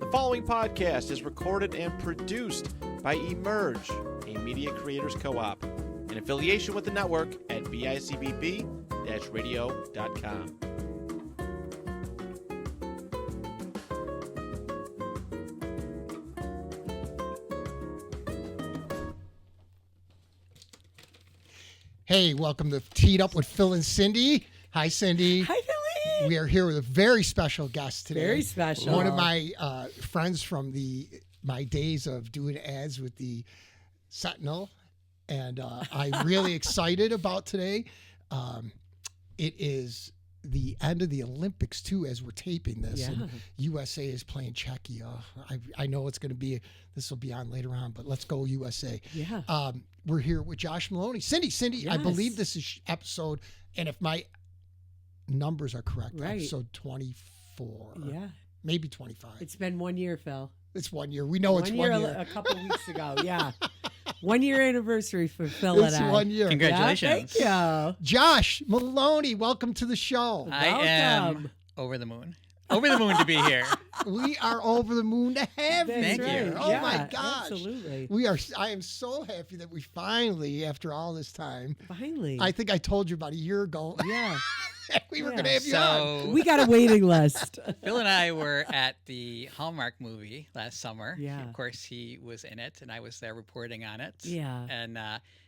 The following podcast is recorded and produced by Emerge, a media creators co-op, in affiliation with the network at bicbb-radio.com. Hey, welcome to Teed Up with Phil and Cindy. Hi, Cindy. Hi, Philly. We are here with a very special guest today. Very special. One of my friends from my days of doing ads with the Sentinel, and I'm really excited about today. It is the end of the Olympics, too, as we're taping this. Yeah. And USA is playing Czechia. I know it's going to be, this will be on later on, but let's go USA. Yeah. We're here with Josh Maloni. Cindy, Yes. I believe this is episode, and if my numbers are correct, Right. episode 24. Yeah. Maybe 25. It's been 1 year, Phil. It's 1 year. We know it's 1 year. A couple weeks ago. Yeah. 1 year anniversary for Phil It's and I. 1 year. Congratulations. Yeah, thank Josh Maloni, welcome to the show. I am Welcome. over the moon. Over the moon to be here. We are over the moon to have you. you Thank here. you. Oh Yeah, my gosh. Absolutely. I am so happy that we finally, after all this time, Finally. I think I told you about a year ago, yeah. we were Yeah. going to have you on. So We got a waiting list. Phil and I were at the Hallmark movie last summer. Yeah. Of course, he was in it, and I was there reporting on it. Yeah. And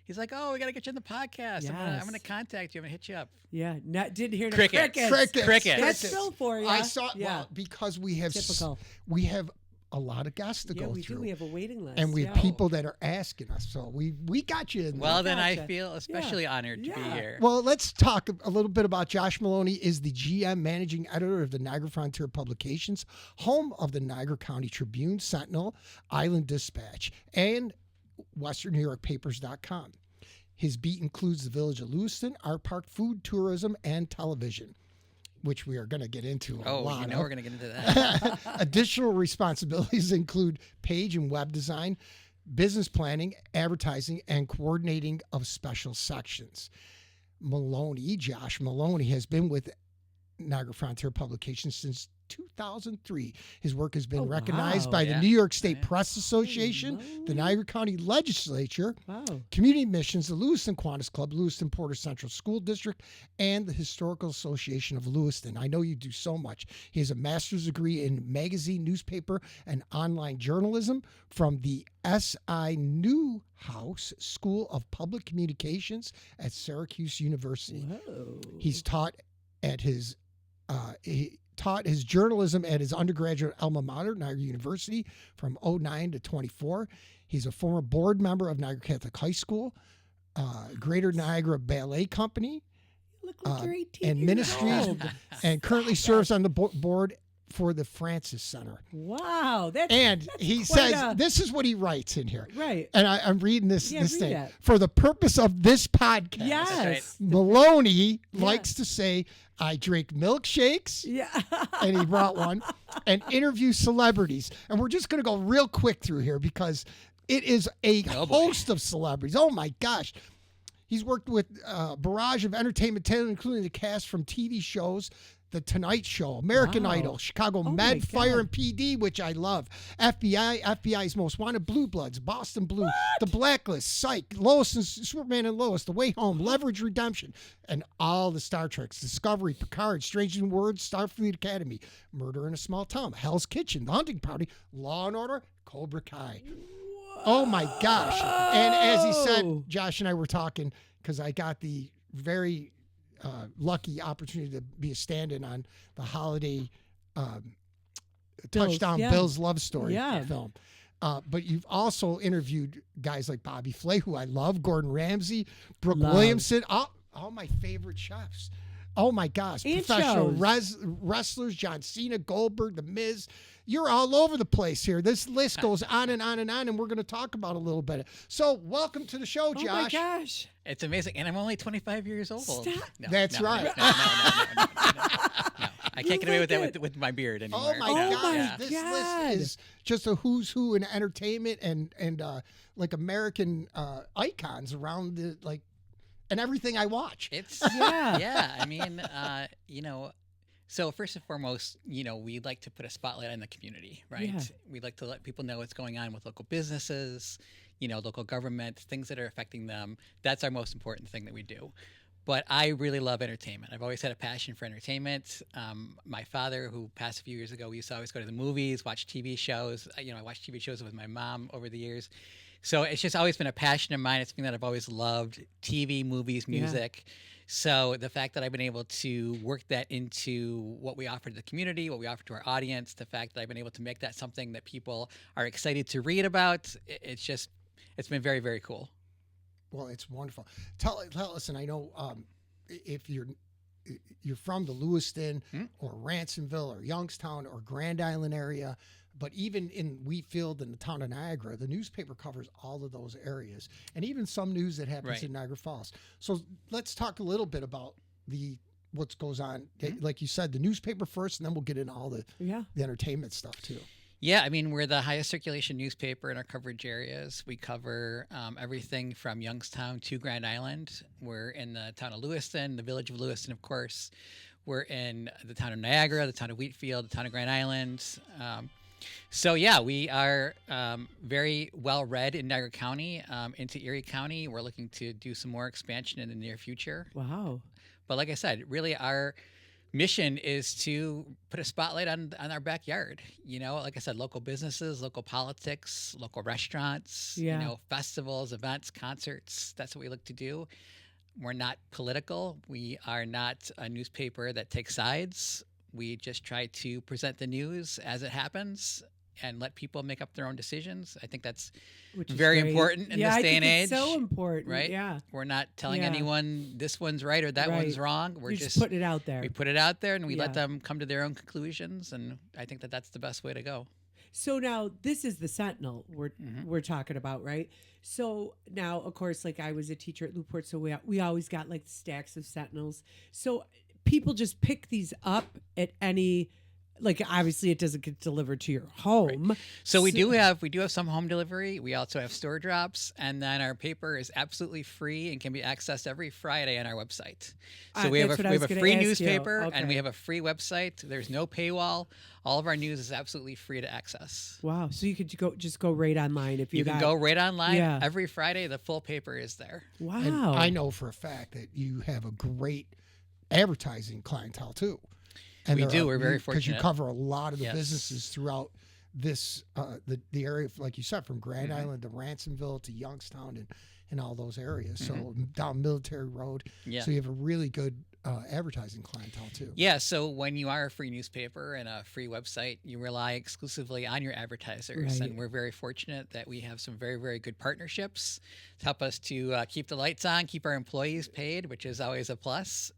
he's like, "Oh, we got to get you in the podcast. I'm Yes. gonna contact you. I'm gonna hit you up." Yeah. Didn't hear the Crickets. crickets. Crickets. That's Phil for you. I saw, Yeah. well, because we have Typical. we have a lot of guests to Yeah, go we through. do. We have a waiting list. and we have yeah. people that are asking us. So we got you in there. Well, then I Gotcha. feel especially honored to be Yeah. here. Well, let's talk a little bit about Josh Maloni. Is the GM managing editor of the Niagara Frontier Publications, home of the Niagara County Tribune, Sentinel, Island Dispatch, and Western New York Papers.com. His beat includes the village of Lewiston, art park, food, tourism, and television, which we are going to get into a lot of. We're gonna get into that. Additional responsibilities include page and web design, business planning, advertising, and coordinating of special sections. Josh Maloni, has been with Niagara Frontier Publications since 2003. His work has been Oh, recognized wow. by the Yeah. New York State Yeah. Press Association, the Niagara County Legislature, Wow. Community Missions, the Lewiston Kiwanis Club, Lewiston Porter Central School District, and the Historical Association of Lewiston. I know you do so much. He has a master's degree in magazine, newspaper, and online journalism from the S.I. Newhouse School of Public Communications at Syracuse University. Whoa. He's taught at his journalism at his undergraduate alma mater, Niagara University, from 2009 to 24. He's a former board member of Niagara Catholic High School, Greater Niagara Ballet Company, Look like you're 18 and years ministries, old. and currently serves on the board for the Francis Center. Wow. And that's he quite says, this is what he writes in here. Right. And I'm reading this Yeah, read thing. it. For the purpose of this podcast, Yes. Maloni Yeah. likes to say, I drink milkshakes, Yeah. and he brought one, and interview celebrities. And we're just going to go real quick through here because it is a Oh, boy. host of celebrities. Oh, my gosh. He's worked with a barrage of entertainment talent, including the cast from TV shows The Tonight Show, American Wow. Idol, Chicago Oh, Med, my Fire, God. and PD, which I love. FBI's Most Wanted, Blue Bloods, Boston Blue, The Blacklist, Psych, Lois and Superman and Lois, The Way Home, Leverage, Redemption, and all the Star Treks, Discovery, Picard, Strange New Worlds, Starfleet Academy, Murder in a Small Town, Hell's Kitchen, The Hunting Party, Law and Order, Cobra Kai. Oh my gosh. And as he Whoa. said, Josh and I were talking because I got the very lucky opportunity to be a stand-in on the holiday Touchdown yeah. Bills love story Yeah. film. But you've also interviewed guys like Bobby Flay, who I love, Gordon Ramsay, Brooke Love. Williamson, all my favorite chefs. Oh my gosh. And Professional shows. wrestlers, John Cena, Goldberg, The Miz. You're all over the place here. This list goes on and on and on, and we're going to talk about a little bit. So welcome to the show, Oh my Josh. gosh. It's amazing, and I'm only 25 years old. Stop. No, That's no, right. No. I can't get away with that with my beard anymore. Oh my No, gosh. yeah. This God. list is just a who's who in entertainment and like American icons around the and everything I watch. It's Yeah. yeah. I mean, So first and foremost, we like to put a spotlight on the community, right? Yeah. We like to let people know what's going on with local businesses, local government, things that are affecting them. That's our most important thing that we do. But I really love entertainment. I've always had a passion for entertainment. My father, who passed a few years ago, we used to always go to the movies, watch TV shows. I watched TV shows with my mom over the years. So it's just always been a passion of mine. It's something that I've always loved, TV, movies, music. Yeah. So the fact that I've been able to work that into what we offer to the community, what we offer to our audience, the fact that I've been able to make that something that people are excited to read about, it's been very, very cool. Well, it's wonderful. Tell us, and I know if you're from the Lewiston or Ransomville or Youngstown or Grand Island area, but even in Wheatfield and the town of Niagara, the newspaper covers all of those areas, and even some news that happens in Niagara Falls. So let's talk a little bit about what goes on. Like you said, the newspaper first, and then we'll get into all the entertainment stuff too. Yeah, I mean, we're the highest circulation newspaper in our coverage areas. We cover everything from Youngstown to Grand Island. We're in the town of Lewiston, the village of Lewiston, of course. We're in the town of Niagara, the town of Wheatfield, the town of Grand Island. So, yeah, we are very well read in Niagara County, into Erie County. We're looking to do some more expansion in the near future. Wow. But like I said, really our mission is to put a spotlight on our backyard. Like I said, local businesses, local politics, local restaurants, festivals, events, concerts. That's what we look to do. We're not political. We are not a newspaper that takes sides. We just try to present the news as it happens and let people make up their own decisions. I think that's very important in this day and age. It's so important, right? Yeah. We're not telling anyone this one's right or that one's wrong. We're just putting it out there. We put it out there and we let them come to their own conclusions. And I think that that's the best way to go. So now this is the Sentinel we're talking about, right? So now, of course, like I was a teacher at Newport, so we always got like stacks of Sentinels. So people just pick these up at any. Like obviously it doesn't get delivered to your home. Right. So we do have some home delivery. We also have store drops, and then our paper is absolutely free and can be accessed every Friday on our website. So we have a free newspaper and we have a free website. There's no paywall. All of our news is absolutely free to access. Wow. So you could go right online if you can go right online. Yeah. Every Friday the full paper is there. Wow. And I know for a fact that you have a great advertising clientele too. And we do. We're very fortunate. Because you cover a lot of the businesses throughout this, the area, like you said, from Grand Island to Ransomville to Youngstown and all those areas. So down Military Road. Yeah. So you have a really good advertising clientele too. Yeah. So when you are a free newspaper and a free website, you rely exclusively on your advertisers. Right. And we're very fortunate that we have some very, very good partnerships to help us to keep the lights on, keep our employees paid, which is always a plus.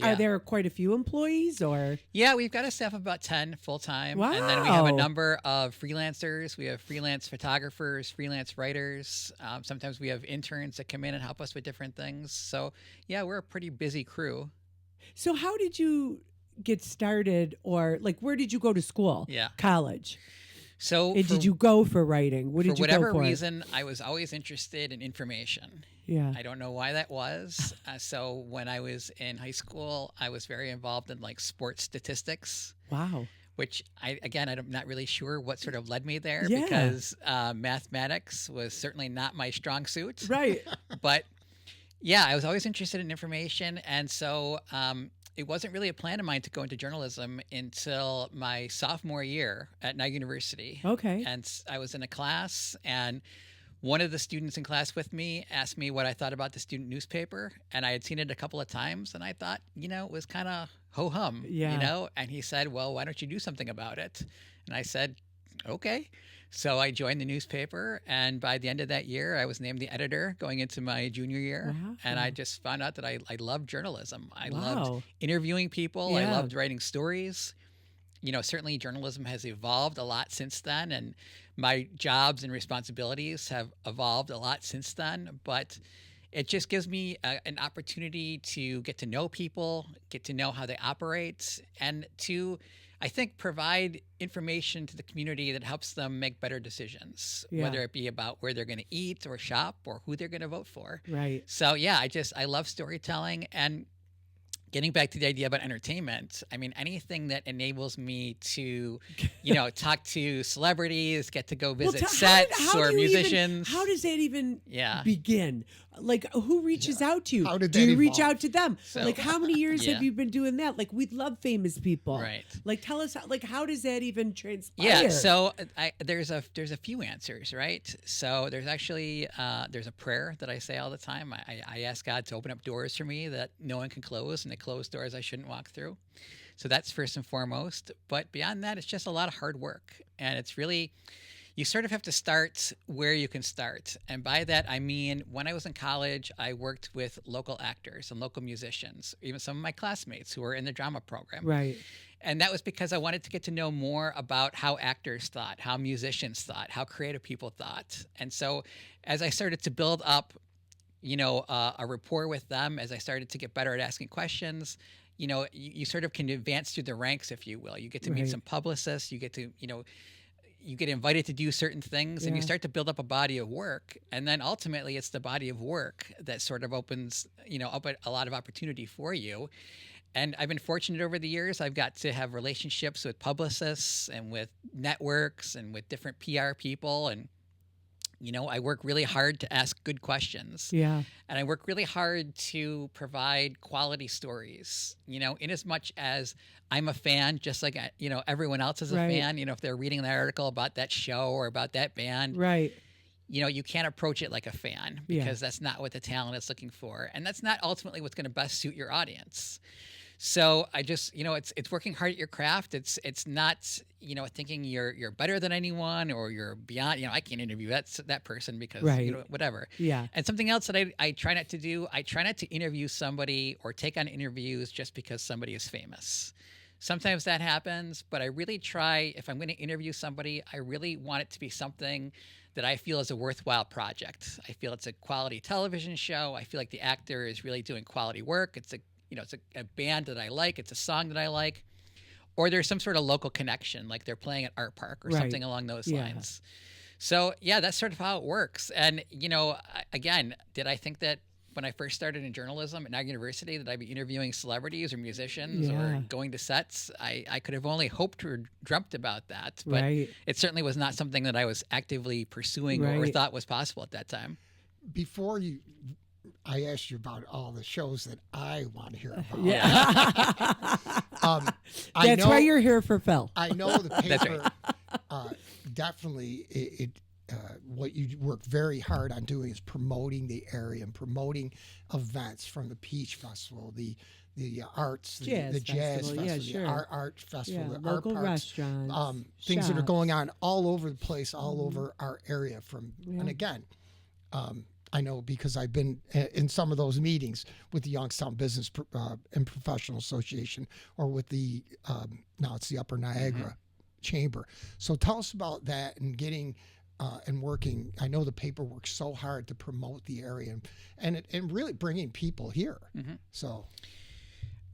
Are there quite a few employees or? Yeah, we've got a staff of about 10 full-time. Wow. And then we have a number of freelancers. We have freelance photographers, freelance writers. Sometimes we have interns that come in and help us with different things. So yeah, we're a pretty busy crew. So how did you get started, or like where did you go to school? Yeah. College. So did you go for writing? What did you go for? For whatever reason, I was always interested in information. Yeah. I don't know why that was. So when I was in high school, I was very involved in like sports statistics. Wow. Which I'm not really sure what sort of led me there, Yeah. because mathematics was certainly not my strong suit. Right. But yeah, I was always interested in information. And so it wasn't really a plan of mine to go into journalism until my sophomore year at Niagara University. Okay. And I was in a class, and one of the students in class with me asked me what I thought about the student newspaper. And I had seen it a couple of times, and I thought, it was kind of ho-hum, And he said, well, why don't you do something about it? And I said, okay. So I joined the newspaper, and by the end of that year, I was named the editor going into my junior year. Wow. And I just found out that I loved journalism. I loved interviewing people. Yeah. I loved writing stories. Certainly journalism has evolved a lot since then, and my jobs and responsibilities have evolved a lot since then. But it just gives me an opportunity to get to know people, get to know how they operate, and to, I think, provide information to the community that helps them make better decisions, whether it be about where they're going to eat or shop or who they're going to vote for. Right. So, yeah, I love storytelling. And getting back to the idea about entertainment, I mean, anything that enables me to, talk to celebrities, get to go visit sets or musicians. How does that even Yeah. begin? Like, who reaches out to you? How did Do that you reach evolve? out to them? So- Like, how many years Yeah. have you been doing that? Like, we love famous people. Right. Like, tell us, how does that even transpire? Yeah, so there's a few answers, right? So there's actually there's a prayer that I say all the time. I ask God to open up doors for me that no one can close, and to close doors I shouldn't walk through. So that's first and foremost. But beyond that, it's just a lot of hard work, and it's really, you sort of have to start where you can start. And by that, I mean, when I was in college, I worked with local actors and local musicians, even some of my classmates who were in the drama program. Right. And that was because I wanted to get to know more about how actors thought, how musicians thought, how creative people thought. And so as I started to build up, a rapport with them, as I started to get better at asking questions, you sort of can advance through the ranks, if you will. You get to meet Right. some publicists, you get to, you get invited to do certain things, and you Yeah. start to build up a body of work. And then ultimately it's the body of work that sort of opens, up a lot of opportunity for you. And I've been fortunate over the years. I've got to have relationships with publicists and with networks and with different PR people. And, I work really hard to ask good questions. Yeah. And I work really hard to provide quality stories, in as much as I'm a fan, just like, everyone else is a Right. fan. If they're reading an article about that show or about that band, Right. you can't approach it like a fan, Yeah. because that's not what the talent is looking for. And that's not ultimately what's going to best suit your audience. So I just, it's working hard at your craft. It's not, thinking you're better than anyone or you're beyond, I can't interview that person because, Right. whatever. Yeah. And something else that I try not to do, I try not to interview somebody or take on interviews just because somebody is famous. Sometimes that happens, but I really try, if I'm going to interview somebody, I really want it to be something that I feel is a worthwhile project. I feel it's a quality television show. I feel like the actor is really doing quality work. It's a band that I like. It's a song that I like. Or there's some sort of local connection, like they're playing at Art Park or Right. something along those Yeah. lines. So, yeah, that's sort of how it works. And, again, did I think that when I first started in journalism at Niagara University that I'd be interviewing celebrities or musicians Yeah. or going to sets? I could have only hoped or dreamt about that. But Right. it certainly was not something that I was actively pursuing or Right. thought was possible at that time. Before I asked you about all the shows that I want to hear about. Yeah. I That's know, why you're here for Phil. I know the That's paper definitely what you work very hard on doing is promoting the area and promoting events from the Peach Festival, the arts, Jazz the jazz festival, festival, yeah, sure. the art festival, Yeah, the art local parks, restaurants, things that are shops. going on all over the place, all over our area. Yeah. And again, I know because I've been in some of those meetings with the Youngstown Business and Professional Association, or with the now it's the Upper Niagara Chamber. So tell us about that and getting and working. I know the paper works so hard to promote the area and really bringing people here. Mm-hmm. So.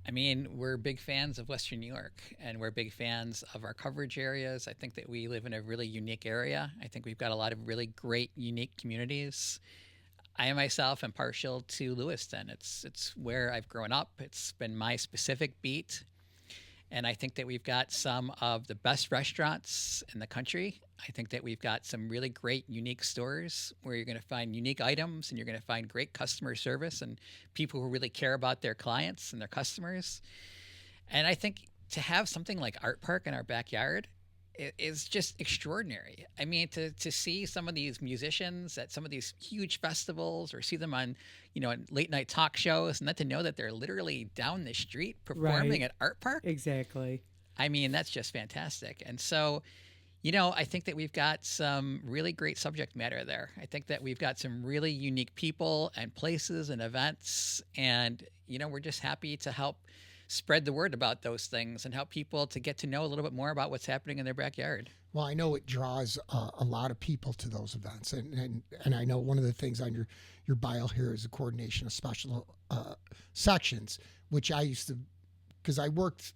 I mean, we're big fans of Western New York, and we're big fans of our coverage areas. I think that we live in a really unique area. I think we've got a lot of really great, unique communities. I myself am partial to Lewiston. It's where I've grown up. It's been my specific beat. And I think that we've got some of the best restaurants in the country. I think that we've got some really great, unique stores where you're going to find unique items and you're going to find great customer service and people who really care about their clients and their customers. And I think to have something like Art Park in our backyard is just extraordinary. I mean, to see some of these musicians at some of these huge festivals or see them on, late night talk shows, and then to know that they're literally down the street performing Right. at Art Park. Exactly. I mean, that's just fantastic. And so, I think that we've got some really great subject matter there. I think that we've got some really unique people and places and events. And, we're just happy to help spread the word about those things and help people to get to know a little bit more about what's happening in their backyard. Well, I know it draws a lot of people to those events, and I know one of the things on your bio here is the coordination of special sections, which I used to, because I worked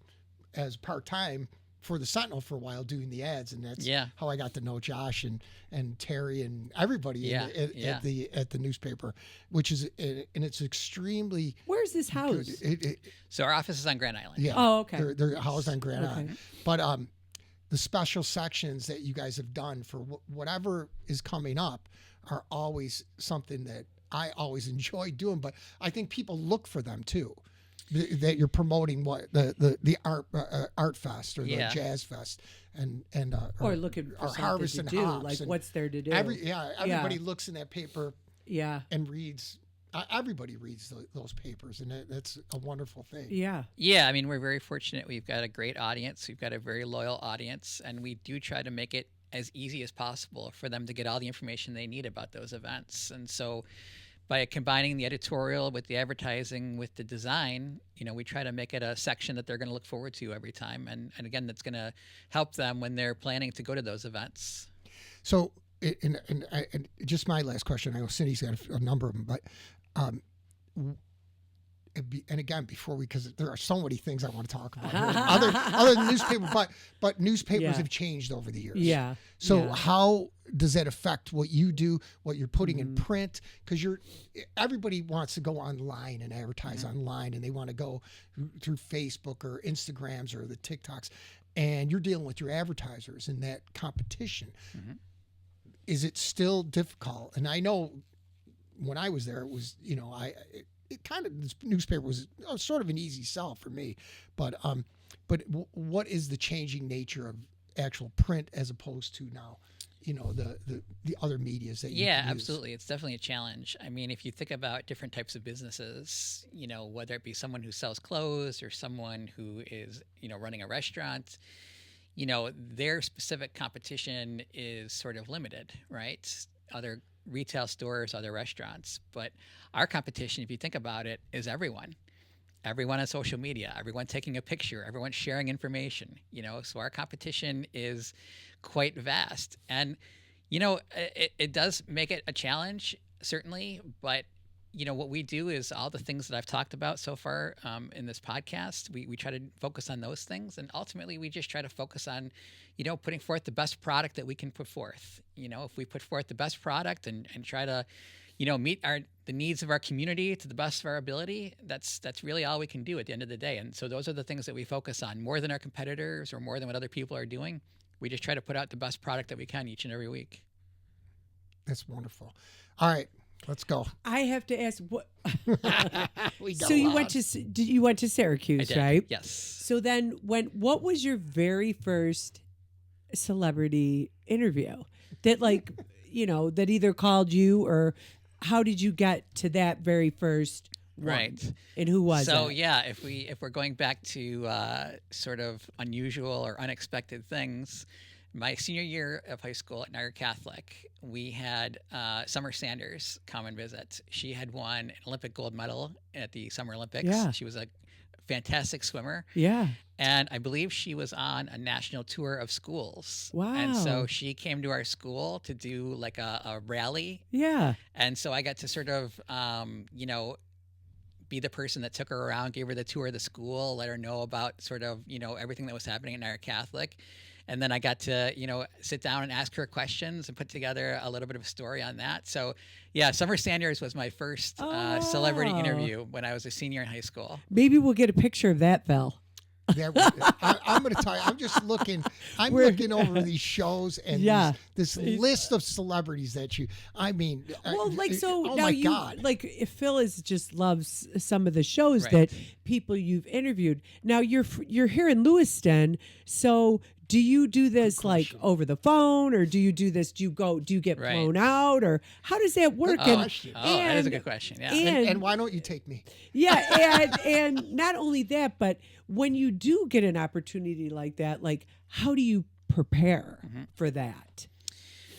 as part-time for the Sentinel for a while doing the ads, and that's Yeah. how I got to know Josh and Terry and everybody Yeah, at the newspaper, which is and it's extremely Where's this house? good. So our office is on Grand Island. Yeah. Oh, okay. They're housed on Grand Okay. Island. But the special sections that you guys have done for whatever is coming up are always something that I always enjoy doing. But I think people look for them too. That you're promoting what the art fest or the jazz fest and or looking for or something harvest to and do, hops like and what's there to do. everybody looks in that paper Yeah. and reads. Everybody reads those papers, and that's a wonderful thing. Yeah. Yeah, I mean, we're very fortunate. We've got a great audience. We've got a very loyal audience, and we do try to make it as easy as possible for them to get all the information they need about those events. And so by combining the editorial with the advertising with the design, we try to make it a section that they're going to look forward to every time. And again, that's going to help them when they're planning to go to those events. So, and just my last question, I know Cindy's got a number of them, but and again, because there are so many things I want to talk about other than newspaper, but newspapers have changed over the years. Yeah. So how does that affect what you do, what you're putting in print? Because everybody wants to go online and advertise online, and they want to go through Facebook or Instagrams or the TikToks, and you're dealing with your advertisers in that competition. Is it still difficult? And I know when I was there, it was, this newspaper was sort of an easy sell for me, but what is the changing nature of actual print as opposed to now, the other medias that you can use? Absolutely. It's definitely a challenge. I mean, if you think about different types of businesses, whether it be someone who sells clothes or someone who is, running a restaurant, their specific competition is sort of limited, right? Other retail stores, other restaurants. But our competition, if you think about it, is everyone on social media, everyone taking a picture, everyone sharing information, so our competition is quite vast. And, it does make it a challenge, certainly, but what we do is all the things that I've talked about so far in this podcast, we try to focus on those things. And ultimately, we just try to focus on, putting forth the best product that we can put forth. If we put forth the best product and try to, meet the needs of our community to the best of our ability, that's really all we can do at the end of the day. And so those are the things that we focus on more than our competitors or more than what other people are doing. We just try to put out the best product that we can each and every week. That's wonderful. All right. Let's go. I have to ask what. So you went to Syracuse, I did, right? Yes. So then, what was your very first celebrity interview that, that either called you, or how did you get to that very first one? Right. And who was it? So if we're going back to sort of unusual or unexpected things. My senior year of high school at Niagara Catholic, we had Summer Sanders come and visit. She had won an Olympic gold medal at the Summer Olympics. Yeah. She was a fantastic swimmer. Yeah. And I believe she was on a national tour of schools. Wow. And so she came to our school to do like a rally. Yeah. And so I got to sort of, be the person that took her around, gave her the tour of the school, let her know about sort of, everything that was happening at Niagara Catholic. And then I got to, sit down and ask her questions and put together a little bit of a story on that. So, yeah, Summer Sanders was my first celebrity interview when I was a senior in high school. Maybe we'll get a picture of that, Val. I'm going to tell you, I'm just looking. Looking over these shows and this list of celebrities that you. I mean, well, oh now my you God. if Phil just loves some of the shows that people you've interviewed. Now you're here in Lewiston, so. Do you do this over the phone, or do you do this? Do you get blown out, or how does that work? That is a good question. Yeah. And why don't you take me? Yeah, and not only that, but when you do get an opportunity like that, how do you prepare for that?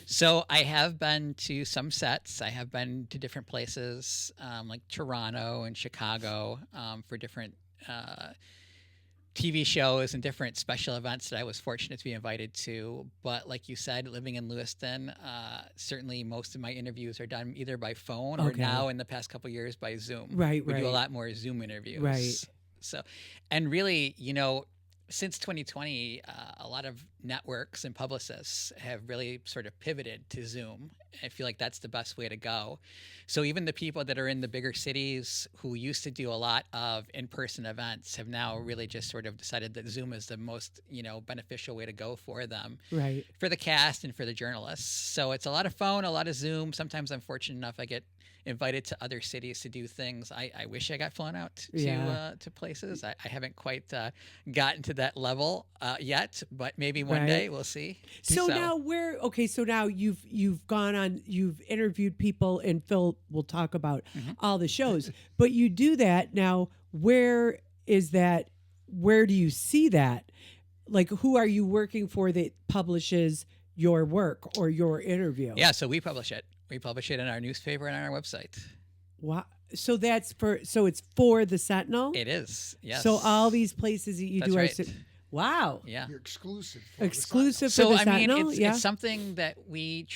So I have been to some sets. I have been to different places, like Toronto and Chicago, for different TV shows and different special events that I was fortunate to be invited to. But like you said, living in Lewiston, certainly most of my interviews are done either by phone or now in the past couple of years by Zoom. We do a lot more Zoom interviews. Right. So, and really, since 2020, a lot of networks and publicists have really sort of pivoted to Zoom. I feel like that's the best way to go. So even the people that are in the bigger cities who used to do a lot of in-person events have now really just sort of decided that Zoom is the most, beneficial way to go for them. Right. For the cast and for the journalists. So it's a lot of phone, a lot of Zoom. Sometimes I'm fortunate enough I get invited to other cities to do things. I wish I got flown out to places. I haven't quite gotten to that level yet, but maybe one day we'll see. So now so now you've gone on, you've interviewed people, and Phil will talk about all the shows, but you do that now. Where do you see that? Like, who are you working for that publishes your work or your interview? Yeah, so we publish it. We publish it in our newspaper and on our website. Wow. So it's for the Sentinel? It is, yes. So all these places that you That's do right. are... Wow. Yeah. You're exclusive. Exclusive for So the I mean, Sentinel? it's something that we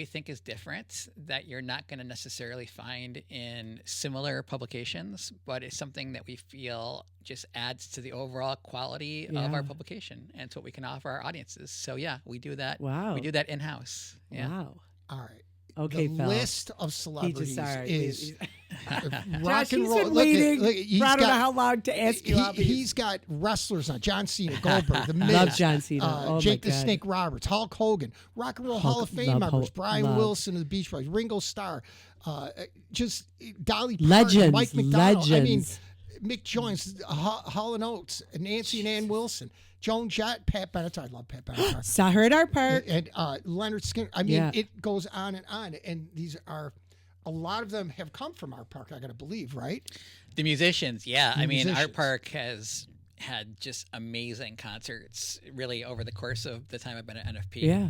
think is different, that you're not going to necessarily find in similar publications, but it's something that we feel just adds to the overall quality of our publication, and it's what we can offer our audiences. So yeah, we do that. Wow. We do that in-house. Yeah. Wow. All right. Okay, the Phil. list of celebrities is rock Josh, and he's roll. been waiting he's for I don't know got- how long to ask you all these. He's got wrestlers on John Cena, Goldberg, The Miz, Love John Cena. Oh, Jake my the God. Snake Roberts, Hulk Hogan, Rock and Roll Hall of Fame love members, Hulk, Brian love. Wilson of the Beach Boys, Ringo Starr, just Dolly Parton, Legends, Mike McDonald. I mean, legends. Mick Jones, Hall and Oates, Nancy and Ann Wilson, Joan Jett, Pat Benatar. I love Pat Benatar. Saw her at our park. And Leonard Skinner. I mean, Yeah. it goes on. And these are, a lot of them have come from our park, I got to believe, right? The musicians, yeah. I mean, musicians. Art Park has had just amazing concerts really over the course of the time I've been at NFP. Yeah.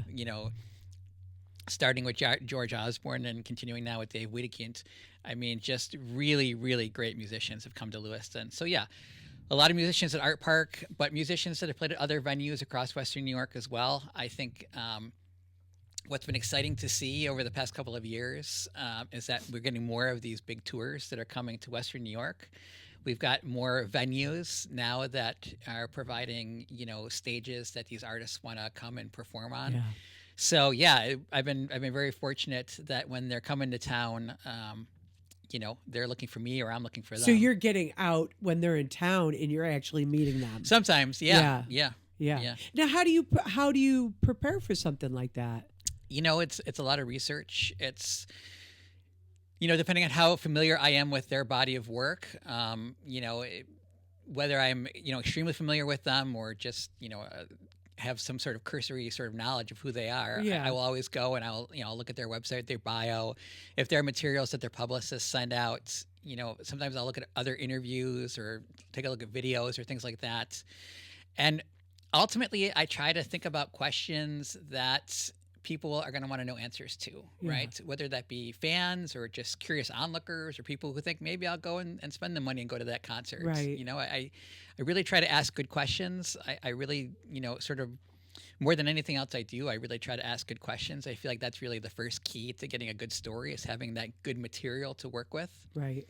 Starting with George Osborne and continuing now with Dave Wedekind. I mean, just really, really great musicians have come to Lewiston. So yeah, a lot of musicians at Art Park, but musicians that have played at other venues across Western New York as well. I think what's been exciting to see over the past couple of years is that we're getting more of these big tours that are coming to Western New York. We've got more venues now that are providing, stages that these artists want to come and perform on. Yeah. So yeah, I've been very fortunate that when they're coming to town, they're looking for me or I'm looking for them. So you're getting out when they're in town and you're actually meeting them. Sometimes, yeah. Now, how do you prepare for something like that? It's a lot of research. It's depending on how familiar I am with their body of work, whether I'm extremely familiar with them or just have some sort of cursory sort of knowledge of who they are. Yeah. I will always go and I'll look at their website, their bio, if there are materials that their publicists send out. Sometimes I'll look at other interviews or take a look at videos or things like that. And ultimately, I try to think about questions that people are going to want to know answers to, right? Whether that be fans or just curious onlookers or people who think maybe I'll go and spend the money and go to that concert. Right. I really try to ask good questions. I really, sort of more than anything else I do, I really try to ask good questions. I feel like that's really the first key to getting a good story, is having that good material to work with. Right.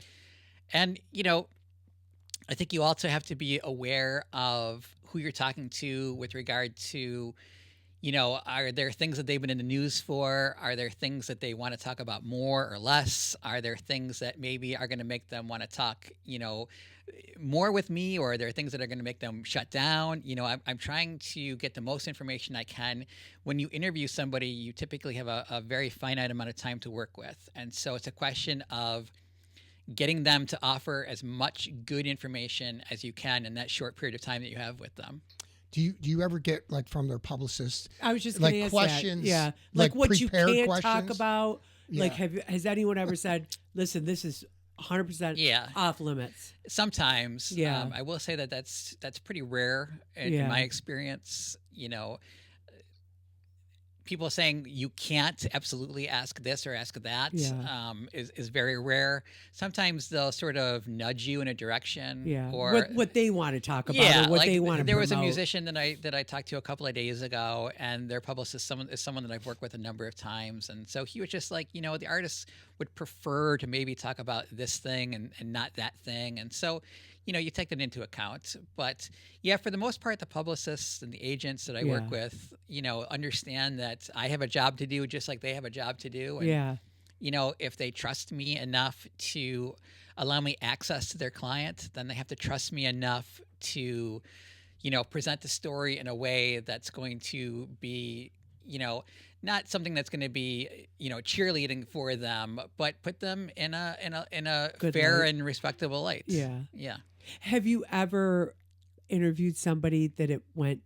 And, I think you also have to be aware of who you're talking to with regard to, are there things that they've been in the news for? Are there things that they want to talk about more or less? Are there things that maybe are going to make them want to talk, more with me? Or are there things that are going to make them shut down? I'm trying to get the most information I can. When you interview somebody, you typically have a very finite amount of time to work with. And so it's a question of getting them to offer as much good information as you can in that short period of time that you have with them. Do you ever get, like, from their publicists, I was just going to ask questions? that. Yeah, like what you prepared can't questions? talk about. Yeah. Like, has anyone ever said, "Listen, this is 100% off limits"? Sometimes, Yeah. I will say that that's pretty rare in my experience. People saying you can't absolutely ask this or ask that is very rare. Sometimes they'll sort of nudge you in a direction, or what they want to talk about, or what they want to There promote. was a musician that I talked to a couple of days ago, and their publicist is someone that I've worked with a number of times, and so he was just like, the artists would prefer to maybe talk about this thing and not that thing. And so, you take that into account. But yeah, for the most part, the publicists and the agents that I work with, understand that I have a job to do just like they have a job to do. And, if they trust me enough to allow me access to their client, then they have to trust me enough to, present the story in a way that's going to be, not something that's going to be, cheerleading for them, but put them in a Good fair light. and respectable light. Yeah. Yeah. Have you ever interviewed somebody that it went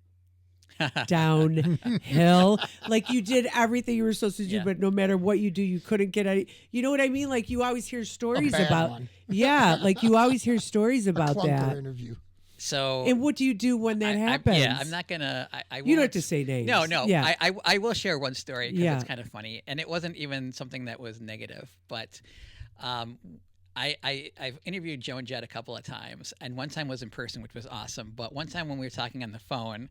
downhill? Like you did everything you were supposed to do, Yeah. but no matter what you do, you couldn't get any. You know what I mean? Like you always hear stories bad about. one. Yeah, like you always hear stories about Clunker that. interview. So And what do you do when that happens? I'm not gonna. I You don't have won't- to say names. No. Yeah. I will share one story because Yeah. it's kind of funny, and it wasn't even something that was negative. But I've interviewed Joan Jett a couple of times, and one time was in person, which was awesome. But one time when we were talking on the phone,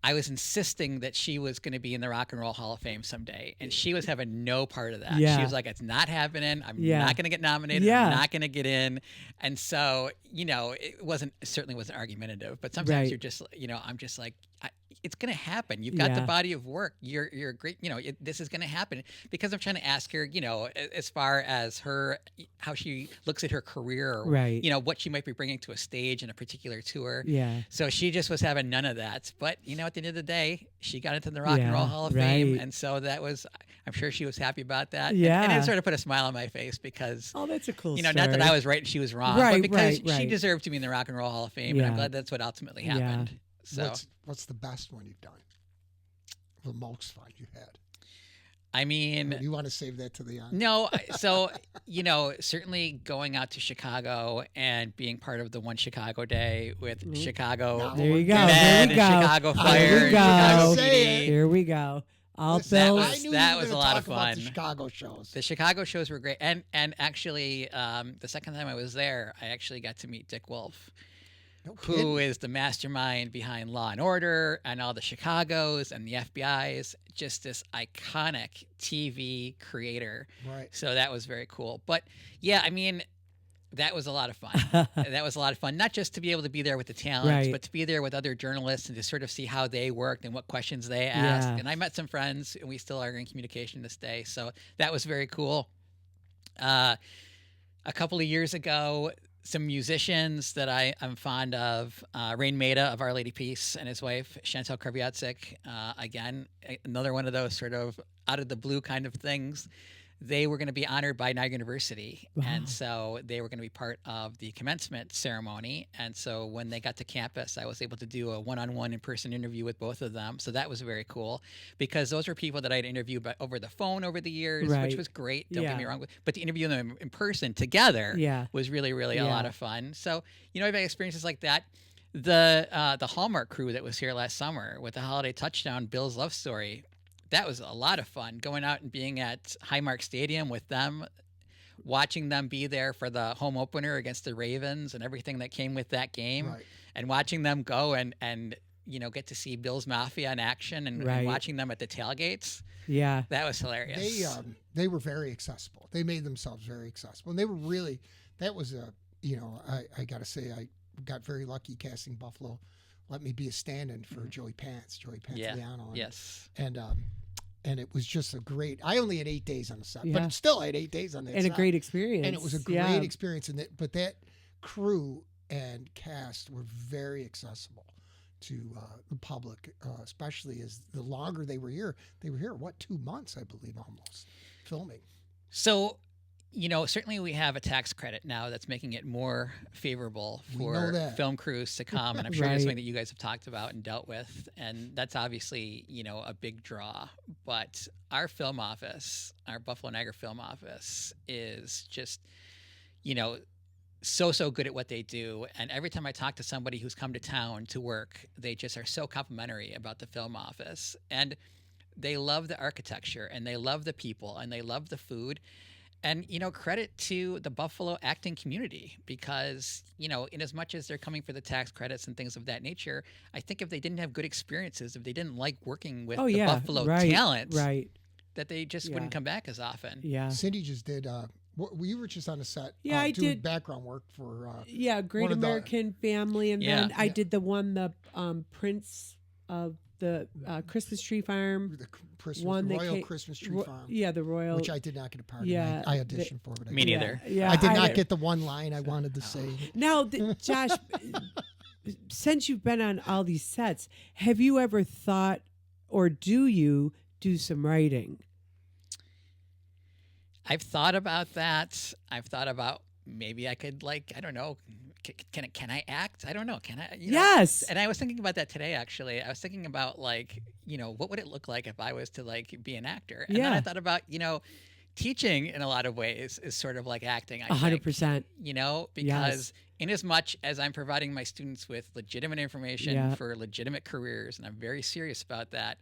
I was insisting that she was going to be in the Rock and Roll Hall of Fame someday, and she was having no part of that. Yeah. She was like, "It's not happening. I'm Yeah. not going to get nominated. Yeah. I'm not going to get in." And so, it certainly wasn't argumentative, but sometimes Right. you're just, I'm just like, it's going to happen. You've got the Yeah. body of work. You're great. This is going to happen, because I'm trying to ask her, as far as how she looks at her career, or, Right. what she might be bringing to a stage in a particular tour. Yeah. So she just was having none of that. But, at the end of the day, she got into the Rock and Roll Yeah, Hall of Fame. right. And so I'm sure she was happy about that. Yeah. And it sort of put a smile on my face because, Oh, that's a cool not story. that I was right and she was wrong, Right, but because right, right. she deserved to be in the Rock and Roll Hall of Fame. And I'm Yeah. glad that's what ultimately Yeah. happened. So, What's the best one you've done? The most fun you had? I mean, You want to save that to the end? no, so, certainly going out to Chicago and being part of the One Chicago Day with Chicago No. There you go. Med There and we go. Chicago Fire There we and go. Chicago Say PD. it. Here we go. All Listen, That Bills. was- I knew that you were was a gonna lot talk of about the fun. Chicago shows. The Chicago shows were great, and actually, the second time I was there, I actually got to meet Dick Wolf, No who kidding. is the mastermind behind Law and Order and all the Chicagos and the FBI's. Just this iconic TV creator. Right. So that was very cool. But yeah, I mean, that was a lot of fun. That was a lot of fun, not just to be able to be there with the talents, Right. but to be there with other journalists and to sort of see how they worked and what questions they asked. Yeah. And I met some friends, and we still are in communication this day. So that was very cool. A couple of years ago, some musicians that I'm fond of, Rain Maida of Our Lady Peace and his wife, Chantal Kraviatzik, again, another one of those sort of out of the blue kind of things. They were going to be honored by Niagara University. Wow. And so they were going to be part of the commencement ceremony. And so when they got to campus, I was able to do a one-on-one in-person interview with both of them. So that was very cool because those were people that I'd interviewed over the phone over the years, Right. which was great. Don't Yeah. get me wrong. But to interview them in person together Yeah. was really, really a Yeah. lot of fun. So, I've had experiences like that. The Hallmark crew that was here last summer with the Holiday Touchdown, Bill's Love Story, that was a lot of fun. Going out and being at Highmark Stadium with them, watching them be there for the home opener against the Ravens and everything that came with that game, Right. and watching them go and get to see Bill's Mafia in action and Right. watching them at the tailgates. Yeah. That was hilarious. They were very accessible. They made themselves very accessible, and they were really. That was I got to say I got very lucky casting Buffalo. Let me be a stand-in for Joey Pantoliano. And, Yes. and it was just a great. I only had 8 days on the set, Yeah. but still I had 8 days on that And set. a great experience. And it was a great Yeah. experience. But that crew and cast were very accessible to the public, especially as the longer they were here. They were here, 2 months, I believe, almost, filming. So, certainly we have a tax credit now that's making it more favorable We know for that. film crews to come. And I'm sure Right. that's something that you guys have talked about and dealt with. And that's obviously, a big draw. But our film office, our Buffalo Niagara film office is just, so good at what they do. And every time I talk to somebody who's come to town to work, they just are so complimentary about the film office. And they love the architecture and they love the people and they love the food. And, credit to the Buffalo acting community because, in as much as they're coming for the tax credits and things of that nature, I think if they didn't have good experiences, if they didn't like working with Oh, the yeah. Buffalo right. talent, Right. that they just Yeah. wouldn't come back as often. Yeah. Cindy just did. We were just on the set. Yeah, I doing did background work for. Yeah, Great one of the- American Family, and then Yeah. I did the one, the Prince of the Christmas Tree Farm. The Christmas, One that Royal came- Christmas Tree Farm, Yeah, the Royal. which I did not get a part Yeah, of. I auditioned for, but I Me didn't. neither. Yeah, I did not didn't- get the one line I wanted to say. Now, Josh, since you've been on all these sets, have you ever thought, or do you do some writing? I've thought about that. I've thought about maybe I could, like, I don't know, can I act? I don't know. Can I? You know? Yes. And I was thinking about that today, actually. I was thinking about, like, you know, what would it look like if I was to, like, be an actor? And then Yeah. I thought about, you know, teaching in a lot of ways is sort of like acting, I think. 100%. You know, because in as much as I'm providing my students with legitimate information Yeah. for legitimate careers, and I'm very serious about that,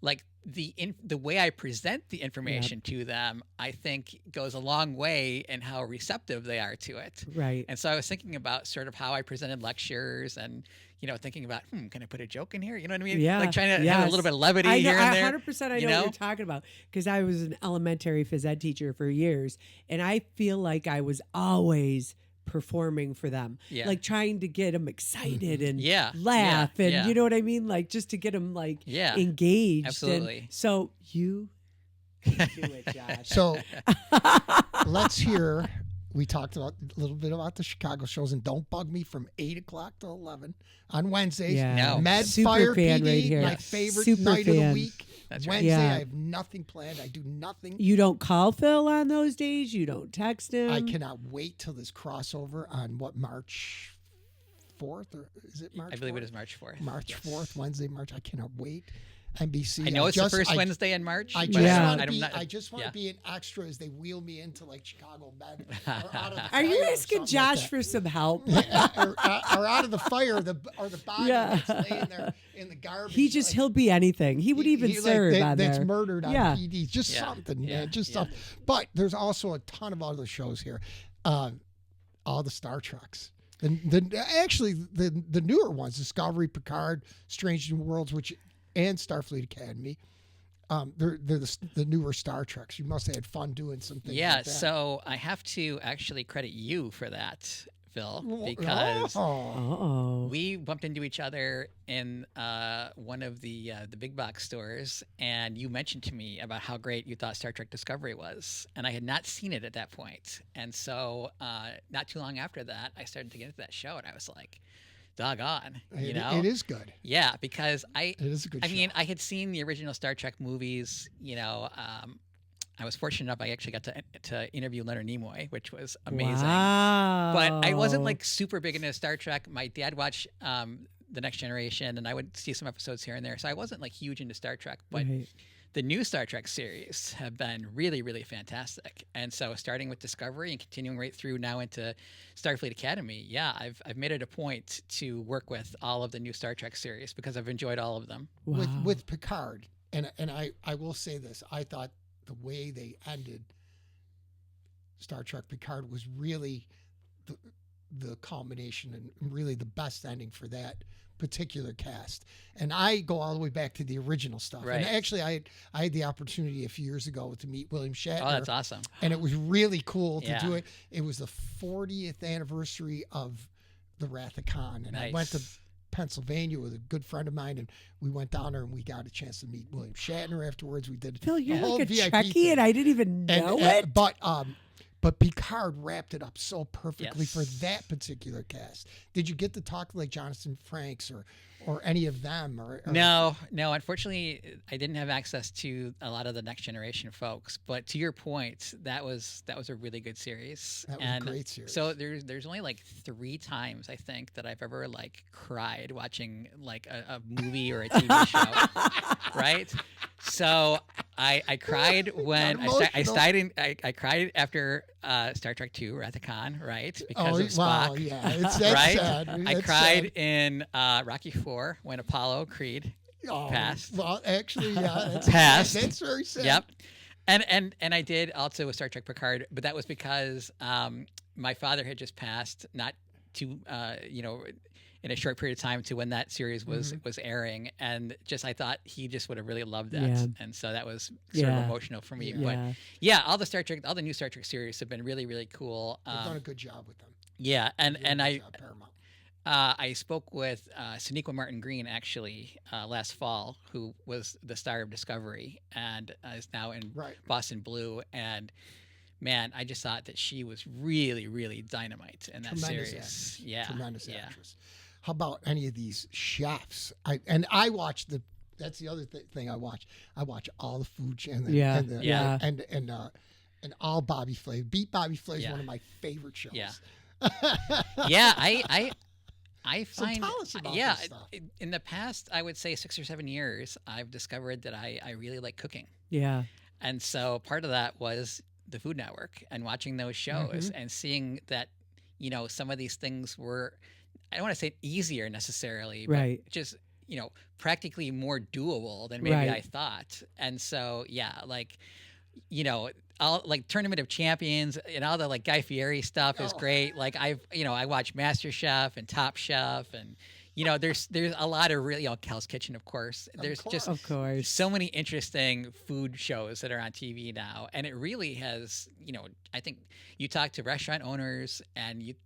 like the way I present the information to them, I think goes a long way in how receptive they are to it. Right. And so I was thinking about sort of how I presented lectures, and, you know, thinking about, can I put a joke in here? You know what I mean? Yeah. Like trying to have Yes. a little bit of levity I know, here and there. 100% I you know what you're talking about, because I was an elementary phys ed teacher for years, and I feel like I was always performing for them, Yeah. like trying to get them excited and Yeah, laugh, yeah, and yeah. you know what I mean, like just to get them like Yeah, engaged. absolutely. And so you can do it, Josh. So let's hear. We talked about a little bit about the Chicago shows, and don't bug me from 8 o'clock to 11 on Wednesdays. Yeah. No. Med Super Fire fan PD, right here. my Yes. favorite Super night of fan. the week. That's right. Wednesday, Yeah. I have nothing planned. I do nothing. You don't call Phil on those days. You don't text him. I cannot wait till this crossover on March 4th, or is it March? I believe 4th? it is March 4th. March Yes. 4th, Wednesday, March. I cannot wait. NBC. I know it's the first I- Wednesday in March. I but just Yeah. want to I'm be. not- I just want yeah. to be an extra as they wheel me into like Chicago Med. Or out of the Are you fire or asking something Josh like for some help? that. or out of the fire, or the body Yeah. that's laying there in the garbage. He'll be anything. He would even serve on that's there. murdered on Yeah. PD. Just Yeah. something, Yeah. man. Just Yeah. something. But there's also a ton of other shows here. All the Star Treks. Actually the newer ones, Discovery, Picard, Strange New Worlds, and Starfleet Academy. They're the newer Star Treks. You must have had fun doing some things. Yeah, like that. so I have to actually credit you for that, Phil, because Uh-oh. we bumped into each other in one of the big box stores, and you mentioned to me about how great you thought Star Trek Discovery was, and I had not seen it at that point. And so not too long after that, I started to get into that show, and I was like, doggone, you know? It is good. Yeah, because It is a good I show. mean, I had seen the original Star Trek movies. You know, I was fortunate enough; I actually got to interview Leonard Nimoy, which was amazing. Wow. But I wasn't like super big into Star Trek. My dad watched The Next Generation, and I would see some episodes here and there. So I wasn't like huge into Star Trek. But Right. the new Star Trek series have been really, really fantastic. And so starting with Discovery and continuing right through now into Starfleet Academy, yeah, I've made it a point to work with all of the new Star Trek series because I've enjoyed all of them. Wow. with Picard, and I will say this: I thought the way they ended Star Trek Picard was really the culmination and really the best ending for that particular cast. And I go all the way back to the original stuff. Right. And actually, I had the opportunity a few years ago to meet William Shatner. Oh, that's awesome. And it was really cool to Yeah. do it. It was the 40th anniversary of the Wrath of Khan, and I went to Nice. Pennsylvania with a good friend of mine, and we went down there and we got a chance to meet William Shatner afterwards. We did Phil, the you're whole like a VIP Trekkie, thing. and I didn't even know it. But Picard wrapped it up so perfectly for Yes. that particular cast. Did you get to talk to like Jonathan Frakes or any of them? Or No. Unfortunately, I didn't have access to a lot of the Next Generation folks. But to your point, that was a really good series. That was a great series. So there's only like 3 times I think that I've ever like cried watching like a movie or a TV show, right? So I cried when I cried after Star Trek II, Wrath of Khan, right? Because of Spock. Wow, yeah, that's Right? sad. I That's cried sad. in Rocky IV when Apollo Creed passed. Well, actually, yeah, that's Passed. That's very sad. Yep. And I did also with Star Trek Picard, but that was because my father had just passed not too in a short period of time to when that series was airing, and just I thought he just would have really loved that, and so that was sort of emotional for me. But all the new Star Trek series have been really, really cool. They've done a good job with them. Yeah, and I spoke with Sonequa Martin Green actually last fall, who was the star of Discovery and is now in Boston Blue. And man, I just thought that she was really, really dynamite in that series. Actress. Yeah, tremendous actress. How about any of these chefs? I watch the. That's the other thing I watch. I watch all the food channels. And all Bobby Flay. Beat Bobby Flay is one of my favorite shows. Yeah. Yeah, I find, so tell us about this stuff. In the past, I would say 6 or 7 years, I've discovered that I really like cooking. Yeah. And so part of that was the Food Network and watching those shows and seeing that, some of these things were, I don't want to say easier necessarily, but just, practically more doable than maybe I thought. And so, all like Tournament of Champions and all the like Guy Fieri stuff is great. Like I watch MasterChef and Top Chef and there's a lot of really Hell's Kitchen, of course. There's just so many interesting food shows that are on TV now, and it really has. I think you talk to restaurant owners and you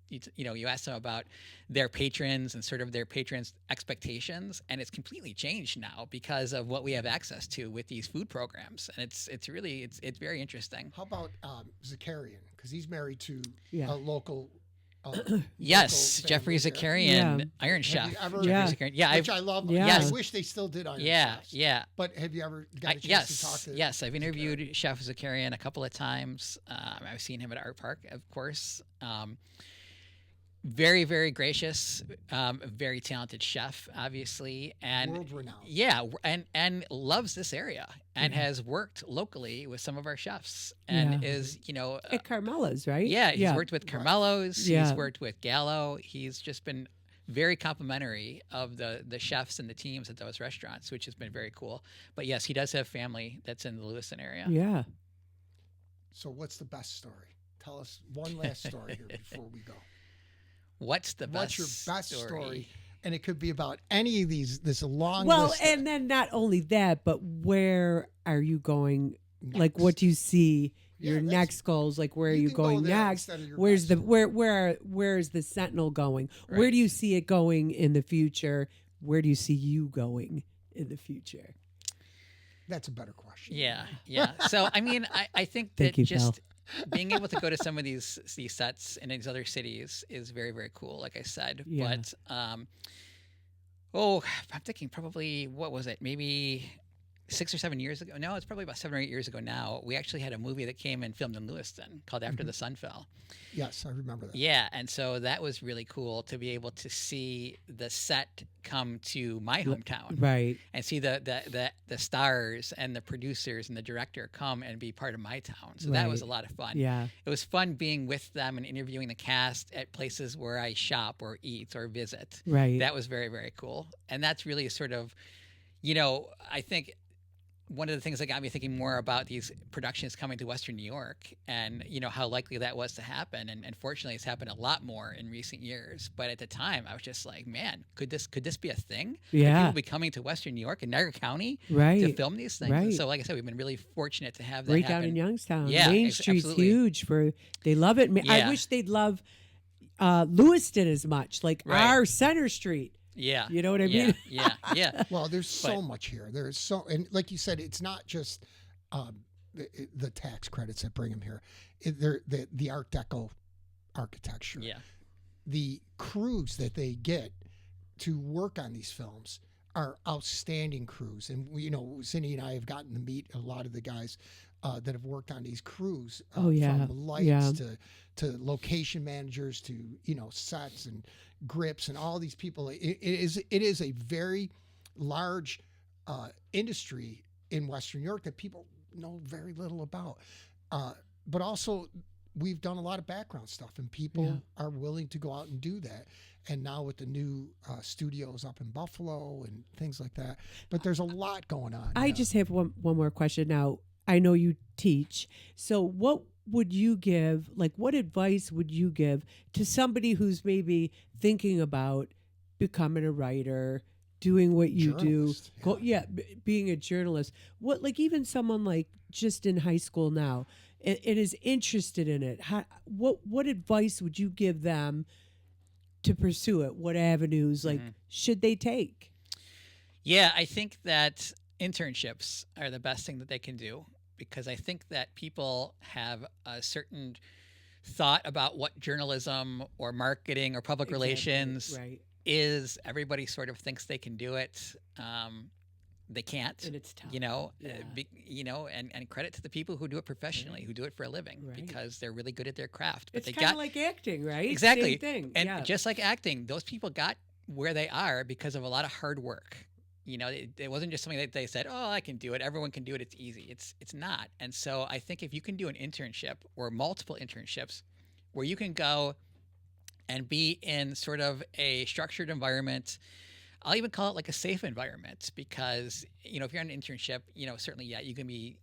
ask them about their patrons and sort of their patrons' expectations, and it's completely changed now because of what we have access to with these food programs, and it's very interesting. How about Zakarian? Because he's married to a local. Yes, Jeffrey Zakarian, Iron Chef. Which I love. Yeah. I wish they still did Iron Chefs. Yeah. But have you ever got a chance to talk to? Yes, I've interviewed Chef Zakarian a couple of times. I've seen him at Art Park, of course. Very, very gracious, very talented chef, obviously, and world-renowned. Yeah, and loves this area and has worked locally with some of our chefs and is at Carmelo's, right? Yeah, he's worked with Carmelo's. He's worked with Gallo. He's just been very complimentary of the chefs and the teams at those restaurants, which has been very cool. But yes, he does have family that's in the Lewiston area. Yeah. So what's the best story? Tell us one last story here before we go. What's your best story? And it could be about any of these. This long list. Well, and then not only that, but where are you going? Next. Like, what do you see? Your next goals? Like, where are you going next? Where's where's the Sentinel going? Right. Where do you see it going in the future? Where do you see you going in the future? That's a better question. Yeah. So, I mean, I think that being able to go to some of these sets in these other cities is very, very cool, like I said. Yeah. But, I'm thinking probably, what was it? Maybe 6 or 7 years ago. No, it's probably about 7 or 8 years ago now. We actually had a movie that came and filmed in Lewiston called After the Sun Fell. Yes, I remember that. Yeah, and so that was really cool to be able to see the set come to my hometown, right? And see the stars and the producers and the director come and be part of my town. So that was a lot of fun. Yeah, it was fun being with them and interviewing the cast at places where I shop or eat or visit. Right, that was very, very cool, and that's really sort of, I think. One of the things that got me thinking more about these productions coming to Western New York and, how likely that was to happen. And fortunately, it's happened a lot more in recent years. But at the time, I was just like, man, could this be a thing? Yeah. Could people be coming to Western New York and Niagara County to film these things? Right. And so, like I said, we've been really fortunate to have that right happen. Down in Youngstown. Yeah, Main Street's absolutely. huge. They love it. I wish they'd love Lewiston as much, like our Center Street. Yeah. You know what I mean? Yeah. Well, there's so much here. There's and like you said, it's not just the tax credits that bring them here. They're the Art Deco architecture. Yeah. The crews that they get to work on these films are outstanding crews. And, Cindy and I have gotten to meet a lot of the guys that have worked on these crews. From lights to location managers to, sets and grips and all these people. It is a very large industry in Western New York that people know very little about. But also we've done a lot of background stuff and people are willing to go out and do that. And now with the new studios up in Buffalo and things like that. But there's a lot going on. I just have one more question now. I know you teach. So what would you give, what advice would you give to somebody who's maybe thinking about becoming a writer, doing what you Journalist, do, being a journalist. What, like even someone like just in high school now, and is interested in it. What advice would you give them to pursue it? What avenues should they take? Yeah, I think that internships are the best thing that they can do, because I think that people have a certain thought about what journalism or marketing or public relations is. Everybody sort of thinks they can do it. They can't, and it's tough. And credit to the people who do it professionally, who do it for a living, because they're really good at their craft. But it's kind of like acting, right? Exactly. Same thing. And just like acting, those people got where they are because of a lot of hard work. It wasn't just something that they said, oh, I can do it. Everyone can do it. It's easy. It's not. And so I think if you can do an internship or multiple internships where you can go and be in sort of a structured environment, I'll even call it like a safe environment, because, if you're on an internship, certainly, you can be,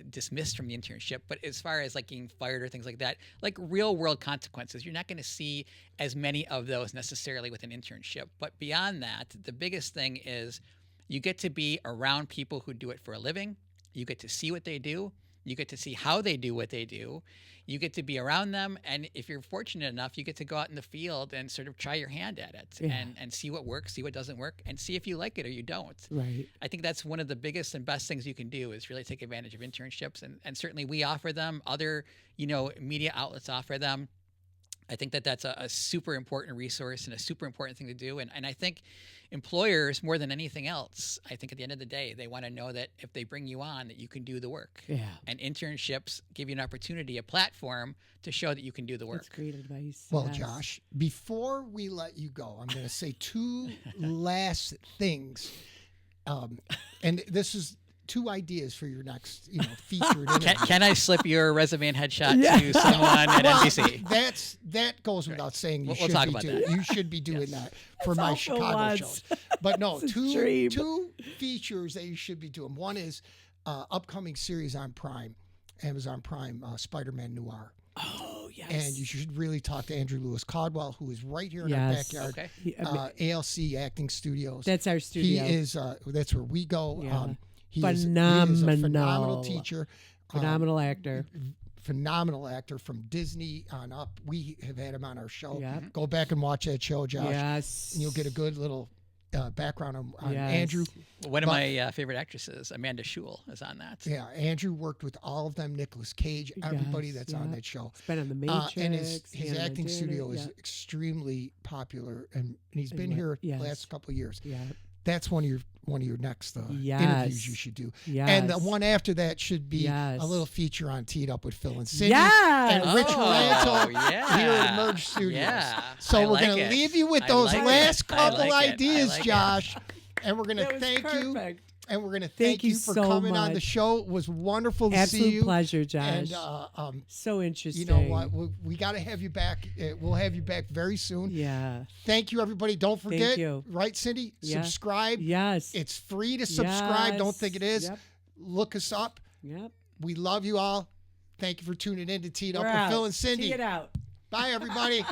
dismissed from the internship. But as far as like getting fired or things like that, like real world consequences, you're not going to see as many of those necessarily with an internship. But beyond that, the biggest thing is you get to be around people who do it for a living. You get to see what they do. You get to see how they do what they do. You get to be around them. And if you're fortunate enough, you get to go out in the field and sort of try your hand at it and see what works, see what doesn't work, and see if you like it or you don't. Right. I think that's one of the biggest and best things you can do, is really take advantage of internships. And certainly we offer them. Other, media outlets offer them. I think that that's a super important resource and a super important thing to do. And I think employers, more than anything else, I think at the end of the day, they want to know that if they bring you on, that you can do the work. Yeah. And internships give you an opportunity, a platform to show that you can do the work. That's great advice. Well, Josh, before we let you go, I'm going to say two last things. And this is 2 ideas for your next, featured interview. Can I slip your resume and headshot to someone at NBC? That goes without saying. We'll talk about that. You should be doing that for my Chicago shows. But no, two features that you should be doing. One is upcoming series on Prime, Amazon Prime, Spider-Man Noir. Oh, yes. And you should really talk to Andrew Lewis Caldwell, who is right here in our backyard. Okay. ALC Acting Studios. That's our studio. He is. That's where we go. Yeah. He is a phenomenal teacher. Phenomenal actor. Phenomenal actor from Disney on up. We have had him on our show. Yep. Go back and watch that show, Josh. Yes. And you'll get a good little background on Andrew. One of my favorite actresses, Amanda Schull, is on that. Yeah, Andrew worked with all of them, Nicolas Cage, everybody that's on that show. He's been on The Matrix. And his acting studio is extremely popular, and he's been here the last couple of years. Yeah. That's one of your next interviews you should do. Yes. And the one after that should be a little feature on Teed Up with Phil and Cindy. Yes. And Rich Ranto here at Merge Studios. Yeah. So we're going to leave you with those last couple ideas, Josh. And we're going to thank you. And we're going to thank you for coming on the show. It was wonderful to see you. Absolute pleasure, Josh. And so interesting. You know what? We got to have you back. We'll have you back very soon. Yeah. Thank you, everybody. Don't forget. Thank you. Right, Cindy? Yeah. Subscribe. Yes. It's free to subscribe. Yes. Don't think it is. Yep. Look us up. Yep. We love you all. Thank you for tuning in to Teed Up We're with out. Phil and Cindy. Tee it out. Bye, everybody.